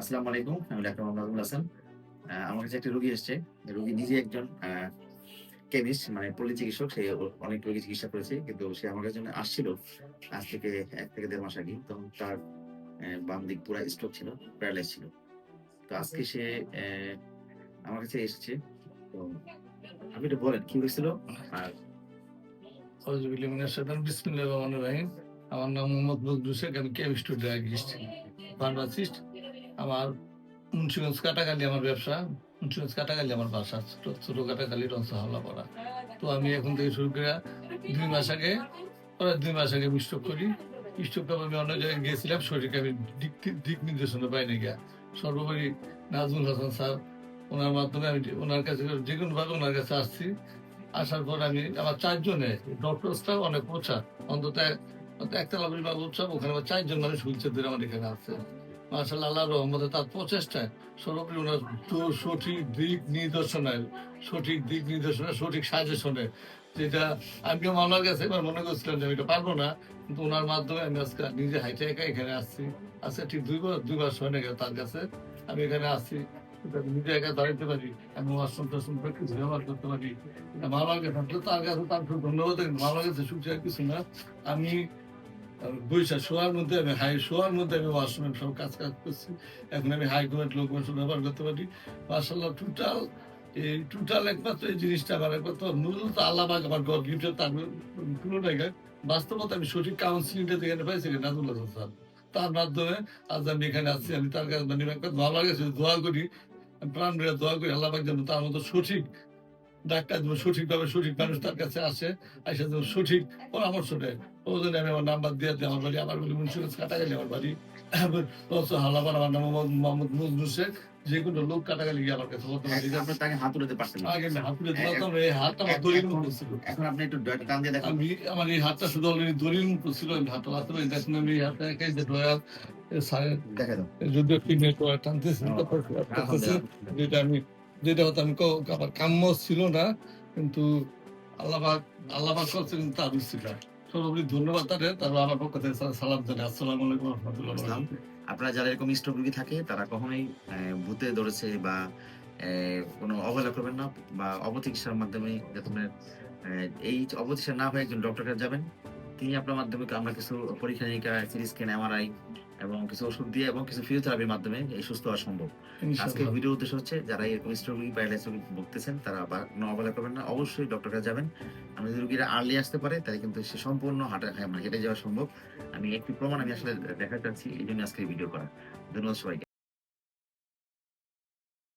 আসসালামু আলাইকুম। আমি ডাক্তার মোহাম্মদ নাজমুল হাসান। আমার কাছে একটা রোগী এসছে। রোগী নিজে একজন কেমিস্ট মানে পল্লী চিকিৎসক। সে অনেক রোগী চিকিৎসা করেছে। কিন্তু সে আমার কাছে জন্য আসছিল আজ থেকে ১ থেকে ১.৫ মাস আগে। তখন তার বাম দিক পুরা স্ট্রোক ছিল, প্যারালাইজ ছিল। তো আজকে সে আমার কাছে এসেছে। তো আপনি একটু বলেন কি হয়েছিল? আর আউযুবিল্লাহি মিনাশ শাইতানির বিসমিল্লাহির রহমানির রহিম। আমার নাম মোহাম্মদ বজলুল শেখ। আমি কেমিস্ট ও ড্রাগিস্ট, ফার্মাসিস্ট। আমার মুন্সিগঞ্জ কাটাখালী আমার ব্যবসা। মুন্সিগঞ্জ কাটাখালী আমার বাসা। ছোট কাটাখালী রংসাহাওলাপাড়া। তো আমি এখন থেকে শুরু করে ২ মাস আগে, প্রায় ২ মাস আগে আমি স্ট্রোক করি। স্ট্রোক করে আমি অন্য জায়গায় গিয়েছিলাম। শরীরকে আমি দিক নির্দেশনা পাইনি গিয়া। সর্বোপরি নাজমুল হাসান স্যার, ওনার মাধ্যমে আমি ওনার কাছে যেকোনোভাবে ওনার কাছে আসছি। আসার পর আমি আমার ৪ জনে ডক্টর স্টাফ অনেক প্রচার অন্তত একতলা বিভাগ উৎসব, ওখানে আমার ৪ জন মানুষ হুইলচেয়ার ধরে আমার এখানে আছে। মাশাআল্লাহ, আল্লাহর রহমতে তার প্রচেষ্টায় সর্বোপরি ওনার সঠিক দিক নির্দেশনায়, সঠিক সাজেশনে, যেটা আমি ওনার কাছে এবার মনে করছিলাম যে আমি এটা পারবো না, কিন্তু ওনার মাধ্যমে আমি আজকে নিজে হাইটে একা এখানে আসছি। আজকে ঠিক ২ মাস হয় না তার কাছে আমি এখানে আসছি। আমি নিজে একা দাঁড়াইতে পারি, আমি ওয়াশরুম টাশরুম কিছু ব্যবহার করতে পারি। ভালো লাগে থাকলে তার কাছে তার খুব ধন্যবাদ। ভালো লাগছে সুখী আর কিছু না। আমি বইসা শোয়ার মধ্যে আমি ওয়াশরুমে সব কাজ করছি। এখন আমি হাই কোয়ালিটি লোক ব্যবহার করতে পারি। মাশাআল্লাহ, টোটাল একমাত্র এই জিনিসটা আমার একমাত্র মূলত আল্লাহ পাক আমার গড গিফটের, তার পুরোটাই বাস্তবতা আমি সঠিক কাউন্সিলিংটা যেখানে পাইছি নাজমুল হাসান স্যার, তার মাধ্যমে আজ আমি এখানে আসছি। আমি তার কাছে মানে ভালো লাগছে, দোয়া করি, প্রাণ ভরে দোয়া করি আল্লাহ পাক যেন তার মতো সঠিক ডাক্তার যেন সঠিকভাবে সঠিক মানুষ তার কাছে আসে, আইসা যেন সঠিক পরামর্শ দেয়। ওজন্য আমি আমার নাম্বার দিয়ে দিই। আমার বাড়ি মুন্সিগঞ্জ কাটাখালী আমার বাড়ি। হালাপাড়া। আমার নাম মোহাম্মদ বজলুল শেখ। যেকোনো লোক কাটাখালী গিয়ে আমার কাছে বলতে পারে। আপনি তাকে হাত তুলতে পারছেন না। আগে আমি হাত তুলে এ দিতাম, এই হাতটা আমার দড়ির মতো ছিল। এখন আপনি একটু টান দিয়ে দেখান। আমার এই হাতটা শুধু অলরেডি দড়ির মতো ছিল, আমি হাতটা বাঁচতে পারি। দেখুন আমি এই হাতটা একাই যে ড্রয়ার দেখা দাও। যদিও কিডনির ড্রয়ার টানতেছি, যেটা আমি যেটা হয়তো আমি আমার কাম্য ছিল না, কিন্তু আল্লাহবাক আল্লাহবাক করছে, কিন্তু তার ছিল। সর্বোপরি ধন্যবাদ তাদের। তারপর আমার পক্ষ থেকে সালাম জানাই। আসসালামু আলাইকুম ওয়া রাহমাতুল্লাহি ওয়া ইসলাম। বারাকাতুহু। আপনারা যারা এরকম স্ট্রোক রোগী থাকে তারা কখনোই ভূতে ধরেছে বা কোনো অবহেলা করবেন না বা অপচিকিৎসার মাধ্যমে যাতে আপনার এই অপচিকিৎসা না হয়ে একজন ডক্টরের কাছে যাবেন। তিনি আপনার মাধ্যমে আমরা কিছু পরীক্ষা-নিরীক্ষা, সিটি স্ক্যান, এমআরআই এবং কিছু ওষুধ দিয়ে এবং কিছু ফিজিওথেরাপির মাধ্যমে এই সুস্থ হওয়া সম্ভব। আজকের ইনশাআল্লাহ। ভিডিওর উদ্দেশ্য হচ্ছে যারা এরকম স্ট্রোক রোগী, প্যারালাইসিস রোগী ভুগতেছেন তারা কোনো অবহেলা করবেন না। অবশ্যই ডক্টরের কাছে যাবেন। আর যদি রোগীরা আর্লি আসতে পারে তাহলে কিন্তু সে সম্পূর্ণ মানে হেঁটে যাওয়া সম্ভব। আমি একটি প্রমাণ আমি আসলে দেখাতে চাচ্ছি। এইজন্য আজকে এই ভিডিও করা। ধন্যবাদ সবাইকে।